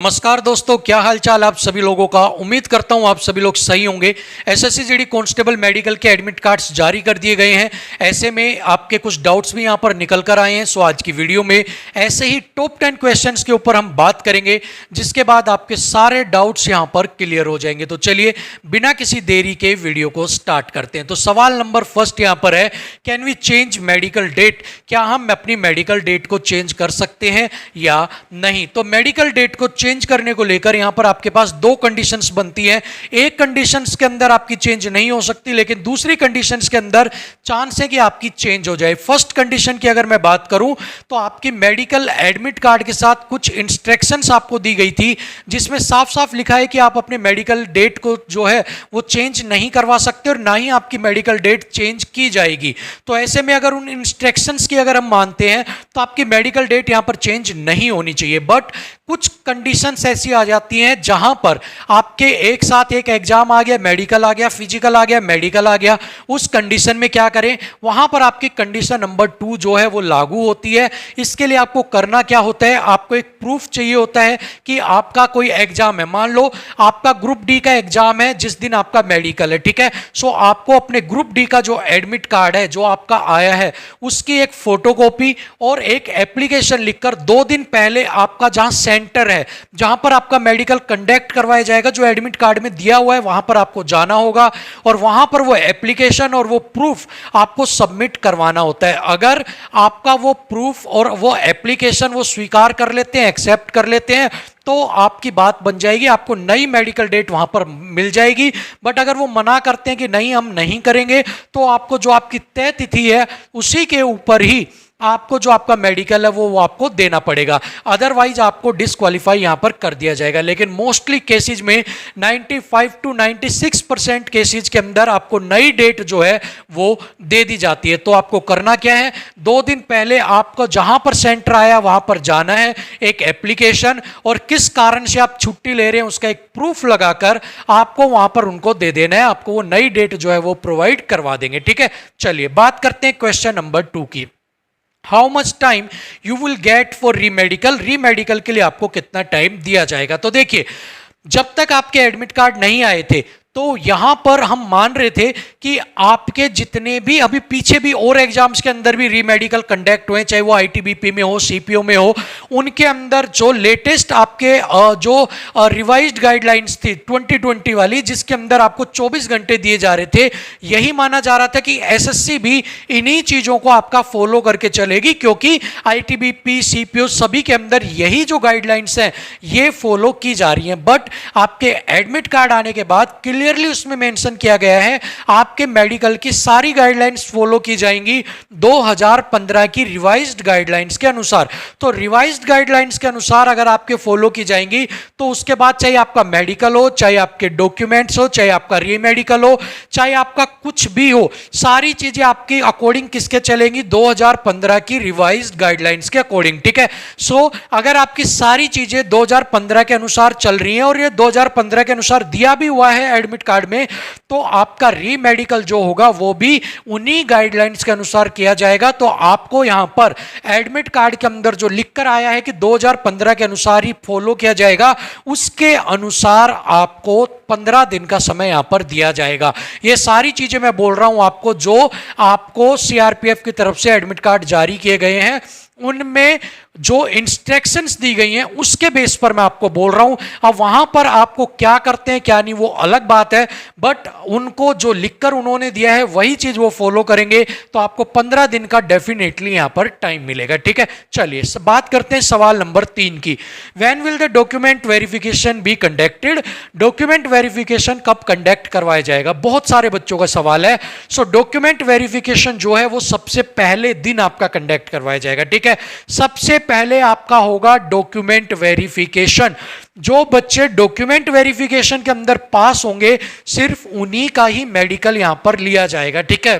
नमस्कार दोस्तों, क्या हाल चाल आप सभी लोगों का। उम्मीद करता हूं आप सभी लोग सही होंगे। एसएससी जीडी कांस्टेबल मेडिकल के एडमिट कार्ड्स जारी कर दिए गए हैं। ऐसे में आपके कुछ डाउट्स भी यहां पर निकल कर आए हैं। सो आज की वीडियो में ऐसे ही टॉप 10 क्वेश्चंस के ऊपर हम बात करेंगे, जिसके बाद आपके सारे डाउट्स यहां पर क्लियर हो जाएंगे। तो चलिए बिना किसी देरी के वीडियो को स्टार्ट करते हैं। तो सवाल नंबर फर्स्ट यहां पर है, can we change medical date? क्या हम अपनी मेडिकल डेट को चेंज कर सकते हैं या नहीं? तो मेडिकल डेट को चेंज करने को लेकर यहां पर आपके पास दो कंडीशंस बनती हैं। एक कंडीशंस के अंदर आपकी चेंज नहीं हो सकती, लेकिन दूसरी कंडीशंस के अंदर चांस है कि आपकी चेंज हो जाए। फर्स्ट कंडीशन की अगर मैं बात करूं तो आपकी मेडिकल एडमिट कार्ड के साथ कुछ इंस्ट्रक्शंस आपको दी गई थी, जिसमें साफ साफ लिखा है कि आप अपने मेडिकल डेट को जो है वो चेंज नहीं करवा सकते और ना ही आपकी मेडिकल डेट चेंज की जाएगी। तो ऐसे में अगर उन इंस्ट्रक्शंस की अगर हम मानते हैं तो आपकी मेडिकल डेट यहां पर चेंज नहीं होनी चाहिए। बट कुछ कंडीशंस ऐसी आ जाती हैं जहां पर आपके एक साथ एक एग्जाम आ गया, मेडिकल आ गया, फिजिकल आ गया, मेडिकल आ गया। उस कंडीशन में क्या करें, वहां पर आपकी कंडीशन नंबर 2 जो है वो लागू होती है। इसके लिए आपको करना क्या होता है, आपको एक प्रूफ चाहिए होता है कि आपका कोई एग्जाम है। मान लो आपका ग्रुप डी का एग्जाम है जिस दिन आपका मेडिकल है, ठीक है। सो आपको अपने ग्रुप डी का जो एडमिट कार्ड है जो आपका आया है उसकी एक फोटोकॉपी और एक एप्लीकेशन लिखकर 2 दिन पहले आपका जहां सेंटर है, जहां पर आपका मेडिकल कंडक्ट करवाया जाएगा, जो एडमिट कार्ड में दिया हुआ है वहां पर आपको जाना होगा और वहां पर वो एप्लीकेशन और वो प्रूफ आपको सबमिट करवाना होता है। अगर आपका वो प्रूफ और वो एप्लीकेशन वो स्वीकार कर लेते हैं, एक्सेप्ट कर लेते हैं, तो आपकी बात बन जाएगी, आपको नई मेडिकल डेट वहां पर मिल जाएगी। बट अगर वो मना करते हैं कि नहीं हम नहीं करेंगे, तो आपको जो आपकी तय तिथि है उसी के ऊपर ही आपको जो आपका मेडिकल है वो आपको देना पड़ेगा। अदरवाइज आपको डिस्क्वालीफाई यहां पर कर दिया जाएगा। लेकिन मोस्टली केसेज में 95 to 96% केसेज के अंदर आपको नई डेट जो है वो दे दी जाती है। तो आपको करना क्या है, 2 दिन पहले आपको जहां पर सेंटर आया वहां पर जाना है, एक एप्लीकेशन और किस कारण से आप छुट्टी ले रहे हैं उसका एक प्रूफ लगाकर आपको वहां पर उनको दे देना है। आपको वो नई डेट जो है वो प्रोवाइड करवा देंगे, ठीक है। चलिए बात करते हैं क्वेश्चन नंबर 2 की। How much time you will get for re-medical? Re-medical के लिए आपको कितना टाइम दिया जाएगा? तो देखिए, जब तक आपके एडमिट कार्ड नहीं आए थे तो यहां पर हम मान रहे थे कि आपके जितने भी अभी पीछे भी और एग्जाम्स के अंदर भी रीमेडिकल कंडक्ट हुए, चाहे वो आईटीबीपी में हो, सीपीओ में हो, उनके अंदर जो लेटेस्ट आपके जो रिवाइज्ड गाइडलाइंस थी 2020 वाली, जिसके अंदर आपको 24 घंटे दिए जा रहे थे, यही माना जा रहा था कि एसएससी भी इन्हीं चीजों को आपका फॉलो करके चलेगी, क्योंकि आईटीबीपी सीपीओ सभी के अंदर यही जो गाइडलाइंस हैं ये फॉलो की जा रही हैं। बट आपके एडमिट कार्ड आने के बाद क्लियरली उसमें मेंशन किया गया है आपके मेडिकल की सारी गाइडलाइंस फॉलो की जाएंगी 2015 की रिवाइज्ड गाइडलाइंस के अनुसार। तो रिवाइज्ड गाइडलाइंस के अनुसार अगर आपके फॉलो की जाएंगी तो उसके बाद चाहे आपका मेडिकल हो, चाहे आपके डॉक्यूमेंट्स हो, चाहे आपका रीमेडिकल हो, चाहे आपका कुछ भी हो, सारी चीजें आपकी अकॉर्डिंग किसके चलेंगी, 2015 की रिवाइज्ड गाइडलाइंस के अकॉर्डिंग, ठीक है। सो अगर आपकी सारी चीजें 2015 के अनुसार चल रही हैं और ये 2015 के अनुसार दिया भी हुआ है एडमिट कार्ड में, तो आपका रीमेडिकल जो होगा वो भी उन्हीं गाइडलाइंस के अनुसार किया जाएगा। तो आपको यहां पर एडमिट कार्ड के अंदर जो लिखकर आया है कि 2015 के अनुसार ही फॉलो किया जाएगा, उसके अनुसार आपको 15 दिन का समय यहां पर दिया जाएगा। ये सारी चीजें मैं बोल रहा हूं आपको, जो आपको सीआरपीएफ की तरफ से एडमिट कार्ड जारी किए गए हैं उनमें जो इंस्ट्रक्शंस दी गई हैं उसके बेस पर मैं आपको बोल रहा हूं। अब वहां पर आपको क्या करते हैं क्या नहीं वो अलग बात है, बट उनको जो लिखकर उन्होंने दिया है वही चीज वो फॉलो करेंगे, तो आपको 15 दिन का डेफिनेटली यहां पर टाइम मिलेगा, ठीक है। चलिए बात करते हैं सवाल नंबर 3 की। When will the document verification be conducted? Document verification कब कंडक्ट करवाया जाएगा? बहुत सारे बच्चों का सवाल है। सो डॉक्यूमेंट वेरिफिकेशन जो है वो सबसे पहले दिन आपका कंडक्ट करवाया जाएगा, ठीक है। सबसे पहले आपका होगा डॉक्यूमेंट वेरिफिकेशन। जो बच्चे डॉक्यूमेंट वेरिफिकेशन के अंदर पास होंगे सिर्फ उन्हीं का ही मेडिकल यहां पर लिया जाएगा, ठीक है।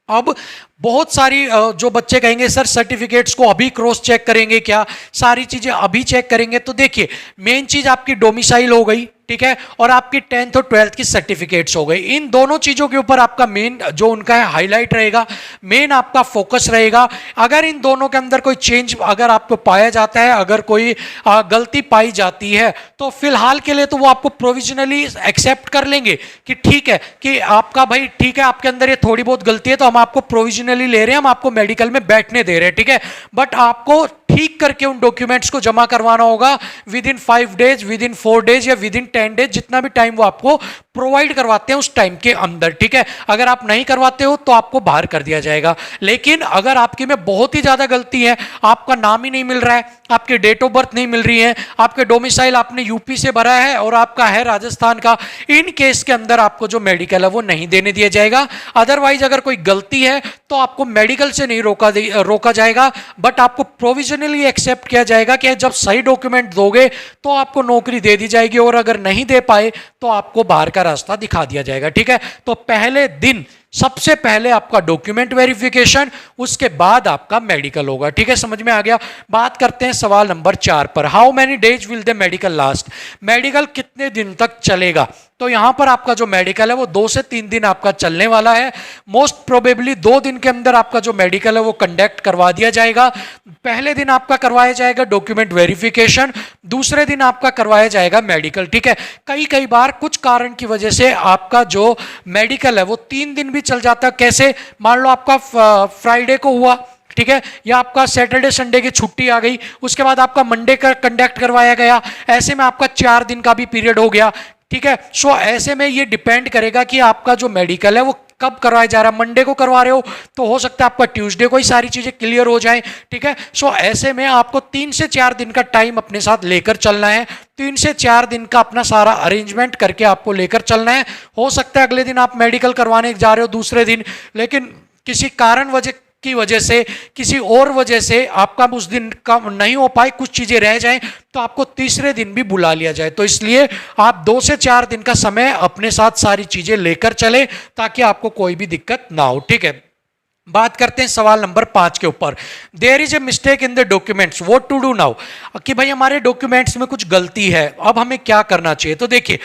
अब बहुत सारी जो बच्चे कहेंगे सर सर्टिफिकेट्स को अभी क्रॉस चेक करेंगे क्या, सारी चीजें अभी चेक करेंगे? तो देखिए, मेन चीज आपकी डोमिसाइल हो गई, ठीक है, और आपकी 10th और 12th की सर्टिफिकेट्स हो गई। इन दोनों चीज़ों के ऊपर आपका मेन जो उनका है हाईलाइट रहेगा, मेन आपका फोकस रहेगा। अगर इन दोनों के अंदर कोई चेंज अगर आपको पाया जाता है, अगर कोई गलती पाई जाती है, तो फिलहाल के लिए तो वो आपको प्रोविजनली एक्सेप्ट कर लेंगे कि ठीक है कि आपका भाई ठीक है, आपके अंदर ये थोड़ी बहुत गलती है तो हम आपको प्रोविजनली ले रहे हैं, हम आपको मेडिकल में बैठने दे रहे हैं, ठीक है। बट आपको ठीक करके उन डॉक्यूमेंट्स को जमा करवाना होगा with in 5 days, with in 4 days या विद इन 10 डेज, जितना भी टाइम वो आपको प्रोवाइड करवाते हैं उस टाइम के अंदर, ठीक है। अगर आप नहीं करवाते हो तो आपको बाहर कर दिया जाएगा। लेकिन अगर आपकी में बहुत ही ज्यादा गलती है, आपका नाम ही नहीं मिल रहा है, आपकी डेट ऑफ बर्थ नहीं मिल रही है, आपके डोमिसाइल आपने यूपी से भरा है और आपका है राजस्थान का, इन केस के अंदर आपको जो मेडिकल है वो नहीं देने दिया जाएगा। अदरवाइज अगर कोई गलती है तो आपको मेडिकल से नहीं रोका जाएगा, बट आपको प्रोविजनली एक्सेप्ट किया जाएगा कि जब सही डॉक्यूमेंट दोगे तो आपको नौकरी दे दी जाएगी, और अगर नहीं दे पाए तो आपको बाहर का रास्ता दिखा दिया जाएगा, ठीक है। तो पहले दिन सबसे पहले आपका डॉक्यूमेंट वेरिफिकेशन, उसके बाद आपका मेडिकल होगा, ठीक है। समझ में आ गया। बात करते हैं सवाल नंबर 4 पर, how many days will the medical last, medical कितने दिन तक चलेगा। तो यहां पर आपका जो मेडिकल है वो 2 से 3 दिन आपका चलने वाला है। मोस्ट प्रोबेबली 2 दिन के अंदर आपका जो मेडिकल है वो कंडक्ट करवा दिया जाएगा। पहले दिन आपका करवाया जाएगा डॉक्यूमेंट वेरिफिकेशन, दूसरे दिन आपका करवाया जाएगा मेडिकल, ठीक है। कई बार कुछ कारण की वजह से आपका जो मेडिकल है वो 3 दिन भी चल जाता है। कैसे, मान लो आपका फ्राइडे को हुआ, ठीक है, या आपका सैटरडे संडे की छुट्टी आ गई, उसके बाद आपका मंडे का कंडक्ट करवाया गया, ऐसे में आपका 4 दिन का भी पीरियड हो गया, ठीक है। सो ऐसे में ये डिपेंड करेगा कि आपका जो मेडिकल है वो कब करवाया जा रहा है। मंडे को करवा रहे हो तो हो सकता है आपका ट्यूसडे को ही सारी चीजें क्लियर हो जाए, ठीक है। सो ऐसे में आपको 3 से 4 दिन का टाइम अपने साथ लेकर चलना है। 3 से 4 दिन का अपना सारा अरेंजमेंट करके आपको लेकर चलना है। हो सकता है अगले दिन आप मेडिकल करवाने जा रहे हो दूसरे दिन, लेकिन किसी कारण की वजह से, किसी और वजह से आपका उस दिन का नहीं हो पाए, कुछ चीजें रह जाएं, तो आपको तीसरे दिन भी बुला लिया जाए। तो इसलिए आप 2 से 4 दिन का समय अपने साथ सारी चीजें लेकर चले ताकि आपको कोई भी दिक्कत ना हो, ठीक है। बात करते हैं सवाल नंबर 5 के ऊपर, there is a mistake in the documents, what to do now, कि भाई हमारे डॉक्यूमेंट्स में कुछ गलती है, अब हमें क्या करना चाहिए। तो देखिए,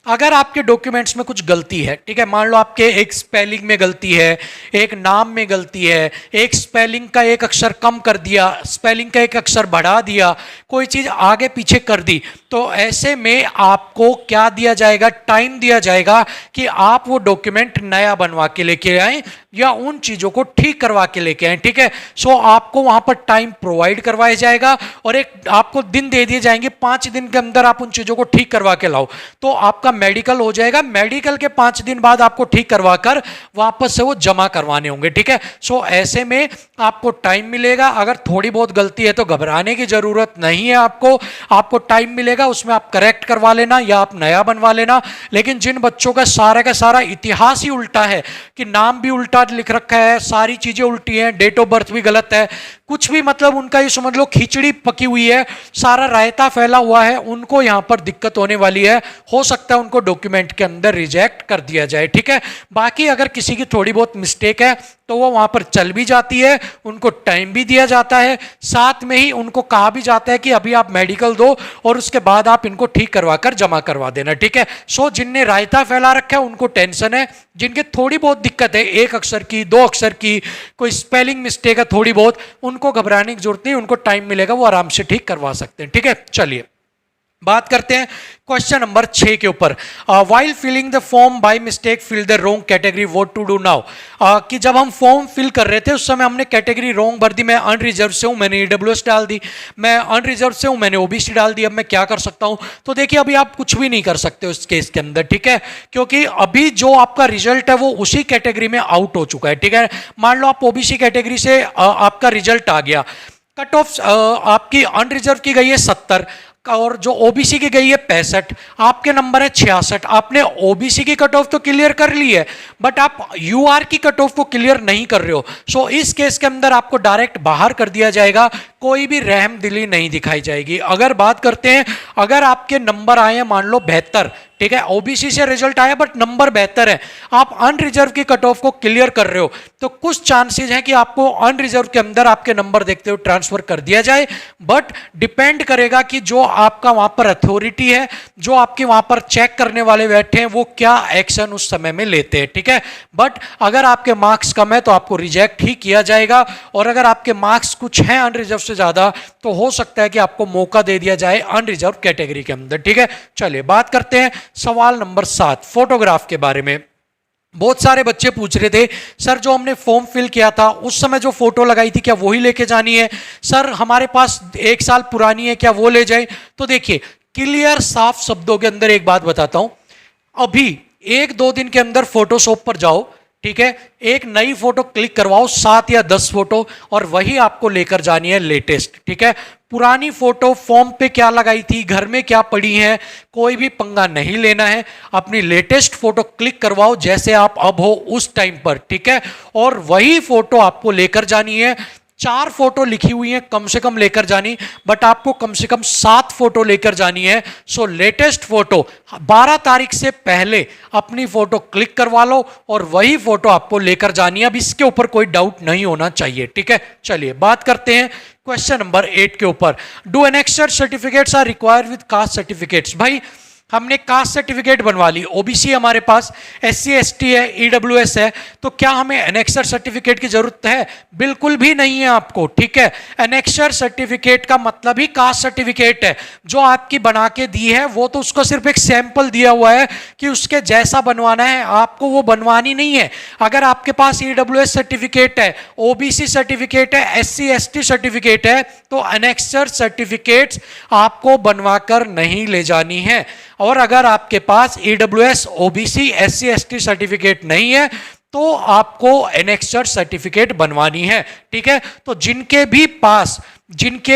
अगर आपके डॉक्यूमेंट्स में कुछ गलती है, ठीक है, मान लो आपके एक स्पेलिंग में गलती है, एक नाम में गलती है, एक स्पेलिंग का एक अक्षर कम कर दिया, स्पेलिंग का एक अक्षर बढ़ा दिया, कोई चीज़ आगे पीछे कर दी, तो ऐसे में आपको क्या दिया जाएगा, टाइम दिया जाएगा कि आप वो डॉक्यूमेंट नया बनवा के लेके आए या उन चीज़ों को ठीक करवा के लेके आए, ठीक है। सो आपको वहाँ पर टाइम प्रोवाइड करवाया जाएगा और एक आपको दिन दे दिए जाएंगे, 5 दिन के अंदर आप उन चीज़ों को ठीक करवा के लाओ, तो आपका मेडिकल हो जाएगा। मेडिकल के 5 दिन बाद आपको ठीक करवा कर वापस से वो जमा करवाने होंगे, ठीक है। सो ऐसे में आपको टाइम मिलेगा। अगर थोड़ी बहुत गलती है तो घबराने की जरूरत नहीं है, आपको टाइम मिलेगा, उसमें आप करेक्ट करवा लेना या आप नया बनवा लेना। लेकिन जिन बच्चों का सारा इतिहास ही उल्टा है, कि नाम भी उल्टा लिख रखा है, सारी चीजें उल्टी हैं, डेट ऑफ बर्थ भी गलत है, कुछ भी मतलब उनका ये समझ लो खिचड़ी पकी हुई है, सारा रायता फैला हुआ है, उनको यहां पर दिक्कत होने वाली है। हो सकता है उनको डॉक्यूमेंट के अंदर रिजेक्ट कर दिया जाए, ठीक है। बाकी अगर किसी की थोड़ी बहुत मिस्टेक है तो वो वहां पर चल भी जाती है, उनको टाइम भी दिया जाता है, साथ में ही उनको कहा भी जाता है कि अभी आप मेडिकल दो और उसके बाद आप इनको ठीक करवा कर जमा करवा देना, ठीक है। सो जिनने रायता फैला रखा है उनको टेंशन है, जिनके थोड़ी बहुत दिक्कत है, 1 अक्षर की, 2 अक्षर की, कोई स्पेलिंग मिस्टेक है थोड़ी बहुत, उनको घबराने की जरूरत नहीं, उनको टाइम मिलेगा, वो आराम से ठीक करवा सकते हैं, ठीक है। चलिए बात करते हैं क्वेश्चन नंबर 6 के ऊपर, while filling the form by mistake fill the wrong category, what to do now, कि जब हम फॉर्म फिल कर रहे थे उस समय हमने कैटेगरी रॉन्ग भर दी, मैं अनरिजर्व से हूं, मैंने ईडब्ल्यूएस डाल दी, मैं अनरिजर्व से हूं, मैंने ओबीसी डाल दी, अब मैं क्या कर सकता हूं। तो देखिए अभी आप कुछ भी नहीं कर सकते उस केस के अंदर, ठीक है, क्योंकि अभी जो आपका रिजल्ट है वो उसी कैटेगरी में आउट हो चुका है, ठीक है। मान लो आप ओबीसी कैटेगरी से आपका रिजल्ट आ गया, कट ऑफ आपकी अनरिजर्व की गई है 70 और जो ओबीसी की गई है 65, आपके नंबर है 66, आपने ओबीसी की कट ऑफ तो क्लियर कर ली है बट आप यूआर की कट ऑफ को क्लियर नहीं कर रहे हो। सो इस केस के अंदर आपको डायरेक्ट बाहर कर दिया जाएगा, कोई भी रहम दिली नहीं दिखाई जाएगी। अगर बात करते हैं, अगर आपके नंबर आए हैं मान लो 72, ठीक है, ओबीसी से रिजल्ट आया बट नंबर 72 है, आप अनरिजर्व की कट ऑफ को क्लियर कर रहे हो, तो कुछ चांसेस हैं कि आपको अनरिजर्व के अंदर आपके नंबर देखते हुए ट्रांसफर कर दिया जाए, बट डिपेंड करेगा कि जो आपका वहां पर अथॉरिटी है, जो आपके वहां पर चेक करने वाले बैठे हैं, वो क्या एक्शन उस समय में लेते हैं, ठीक है। बट अगर आपके मार्क्स कम है तो आपको रिजेक्ट ही किया जाएगा, और अगर आपके मार्क्स कुछ हैं अनरिजर्व से ज्यादा तो हो सकता है कि आपको मौका दे दिया जाए अनरिजर्व कैटेगरी के अंदर, ठीक है। चलिए बात करते हैं सवाल नंबर 7 फोटोग्राफ के बारे में। बहुत सारे बच्चे पूछ रहे थे सर जो हमने फॉर्म फिल किया था उस समय जो फोटो लगाई थी क्या वही लेके जानी है, सर हमारे पास 1 साल पुरानी है क्या वो ले जाए। तो देखिए क्लियर साफ शब्दों के अंदर एक बात बताता हूं, अभी 1-2 दिन के अंदर फोटोशॉप पर जाओ, ठीक है, एक नई फोटो क्लिक करवाओ 7 या 10 फोटो, और वही आपको लेकर जानी है लेटेस्ट, ठीक है। पुरानी फोटो फॉर्म पे क्या लगाई थी, घर में क्या पड़ी है, कोई भी पंगा नहीं लेना है, अपनी लेटेस्ट फोटो क्लिक करवाओ जैसे आप अब हो उस टाइम पर, ठीक है, और वही फोटो आपको लेकर जानी है। 4 फोटो लिखी हुई है कम से कम लेकर जानी, बट आपको कम से कम 7 फोटो लेकर जानी है। सो लेटेस्ट फोटो 12 तारीख से पहले अपनी फोटो क्लिक करवा लो और वही फोटो आपको लेकर जानी है। अब इसके ऊपर कोई डाउट नहीं होना चाहिए, ठीक है। चलिए बात करते हैं क्वेश्चन नंबर 8 के ऊपर। Do annexed certificates are required with caste certificates. भाई हमने कास्ट सर्टिफिकेट बनवा ली, ओबीसी हमारे पास, एससी एसटी है, ईडब्ल्यूएस है, तो क्या हमें एनेक्सर सर्टिफिकेट की जरूरत है? बिल्कुल भी नहीं है आपको, ठीक है। एनेक्सर सर्टिफिकेट का मतलब ही कास्ट सर्टिफिकेट है, जो आपकी बना के दी है वो तो उसको सिर्फ एक सैंपल दिया हुआ है कि उसके जैसा बनवाना है, आपको वो बनवानी नहीं है। अगर आपके पास ईडब्ल्यूएस सर्टिफिकेट है, ओबीसी सर्टिफिकेट है, एससी एसटी सर्टिफिकेट है, तो एनेक्सर सर्टिफिकेट्स आपको बनवाकर नहीं ले जानी है। और अगर आपके पास EWS, OBC, SC ST certificate नहीं है तो आपको एनेक्सर सर्टिफिकेट बनवानी है, ठीक है। तो जिनके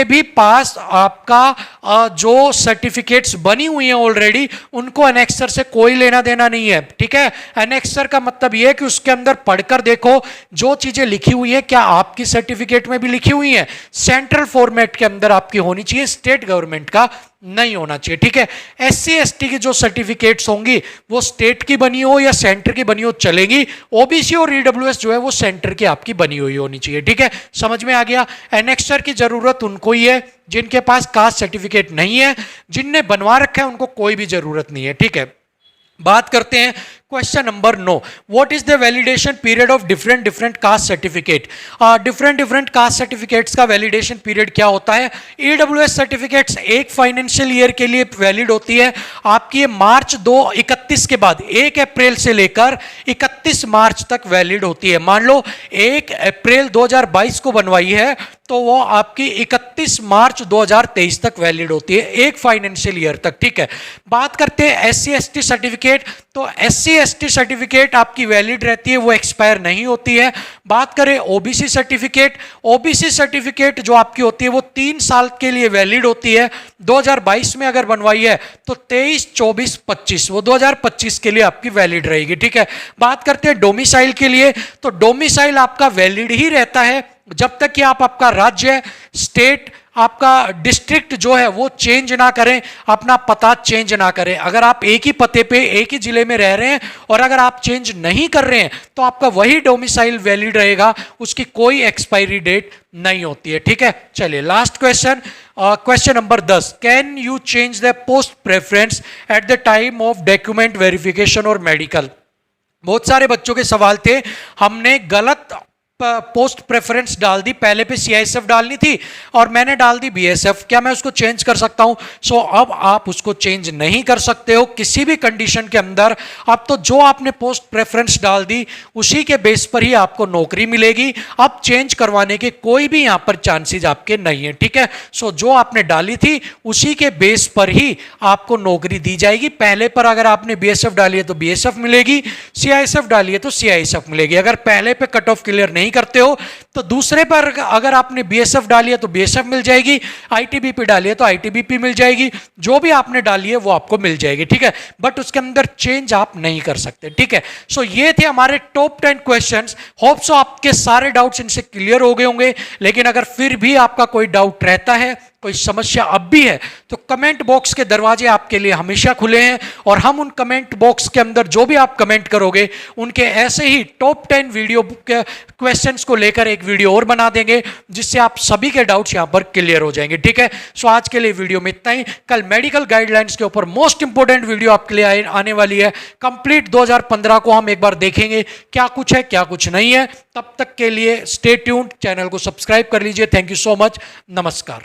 भी पास आपका जो सर्टिफिकेट्स बनी हुई हैं ऑलरेडी, उनको एनेक्सर से कोई लेना देना नहीं है, ठीक है। एनेक्सर का मतलब यह है कि उसके अंदर पढ़कर देखो जो चीजें लिखी हुई है क्या आपकी सर्टिफिकेट में भी लिखी हुई है, सेंट्रल फॉर्मेट के अंदर आपकी होनी चाहिए, स्टेट गवर्नमेंट का नहीं होना चाहिए, ठीक है। एससी एसटी की जो सर्टिफिकेट्स होंगी वो स्टेट की बनी हो या सेंटर की बनी हो चलेगी, ओबीसी और ईडब्ल्यूएस जो है वो सेंटर की आपकी बनी हुई होनी चाहिए, ठीक है। समझ में आ गया। एनेक्सर की जरूरत उनको ही है जिनके पास कास्ट सर्टिफिकेट नहीं है, जिनने बनवा रखा है उनको कोई भी जरूरत नहीं है, ठीक है। बात करते हैं question number 9, what is the validation period of different caste certificate. Different caste certificates का वैलिडेशन पीरियड क्या होता है? ईडब्ल्यूएस सर्टिफिकेट्स एक फाइनेंशियल ईयर के लिए वैलिड होती है आपकी, ये मार्च 2031 के बाद 1 अप्रैल से लेकर 31 मार्च तक वैलिड होती है। मान लो 1 अप्रैल 2022 को बनवाई है तो वो आपकी 31 मार्च 2023 तक वैलिड होती है, एक फाइनेंशियल ईयर तक, ठीक है। बात करते हैं एससी एसटी सर्टिफिकेट, तो एससी एसटी सर्टिफिकेट आपकी वैलिड रहती है, वो एक्सपायर नहीं होती है। बात करें ओबीसी सर्टिफिकेट, ओबीसी सर्टिफिकेट जो आपकी होती है वो 3 साल के लिए वैलिड होती है। 2022 में अगर बनवाई है तो 23, 24, 25 वो 2025 के लिए आपकी वैलिड रहेगी, ठीक है। बात करते हैं डोमिसाइल के लिए, तो डोमिसाइल आपका वैलिड ही रहता है जब तक कि आप आपका राज्य, स्टेट, आपका डिस्ट्रिक्ट जो है वो चेंज ना करें, अपना पता चेंज ना करें। अगर आप एक ही पते पे एक ही जिले में रह रहे हैं और अगर आप चेंज नहीं कर रहे हैं तो आपका वही डोमिसाइल वैलिड रहेगा, उसकी कोई एक्सपायरी डेट नहीं होती है, ठीक है। चलिए last question, question number 10, can you change the post preference at the time of document verification और मेडिकल। बहुत सारे बच्चों के सवाल थे, हमने गलत पोस्ट प्रेफरेंस डाल दी, पहले पे सीआईएसएफ डालनी थी और मैंने डाल दी बीएसएफ, क्या मैं उसको चेंज कर सकता हूं? सो अब आप उसको चेंज नहीं कर सकते हो किसी भी कंडीशन के अंदर। अब तो जो आपने पोस्ट प्रेफरेंस डाल दी उसी के बेस पर ही आपको नौकरी मिलेगी, अब चेंज करवाने के कोई भी यहां पर चांसेस आपके नहीं है, ठीक है। सो जो आपने डाली थी उसी के बेस पर ही आपको नौकरी दी जाएगी। पहले पर अगर आपने बीएसएफ डाली है तो बीएसएफ मिलेगी, सीआईएसएफ डाली है तो सीआईएसएफ मिलेगी। अगर पहले पे कट ऑफ क्लियर नहीं नहीं करते हो तो दूसरे पर अगर आपने बीएसएफ डाली है तो बीएसएफ मिल जाएगी, आईटीबीपी डाली है तो आईटीबीपी मिल जाएगी, जो भी आपने डाली है वो आपको मिल जाएगी, ठीक है। बट उसके अंदर चेंज आप नहीं कर सकते, ठीक है। सो ये थे हमारे टॉप 10 क्वेश्चंस। होप सो आपके सारे डाउट्स इनसे क्लियर हो गए होंगे। लेकिन अगर फिर भी आपका कोई डाउट रहता है, कोई समस्या अब भी है, तो कमेंट बॉक्स के दरवाजे आपके लिए हमेशा खुले हैं और हम उन कमेंट बॉक्स के अंदर जो भी आप कमेंट करोगे उनके ऐसे ही टॉप 10 वीडियो के क्वेश्चंस को लेकर एक वीडियो और बना देंगे, जिससे आप सभी के डाउट्स यहां पर क्लियर हो जाएंगे, ठीक है। सो आज के लिए वीडियो में इतना ही। कल मेडिकल गाइडलाइंस के ऊपर मोस्ट इंपोर्टेंट वीडियो आपके लिए आने वाली है। कंप्लीट 2015 को हम एक बार देखेंगे क्या कुछ है क्या कुछ नहीं है। तब तक के लिए स्टे ट्यून्ड, चैनल को सब्सक्राइब कर लीजिए। थैंक यू सो मच, नमस्कार।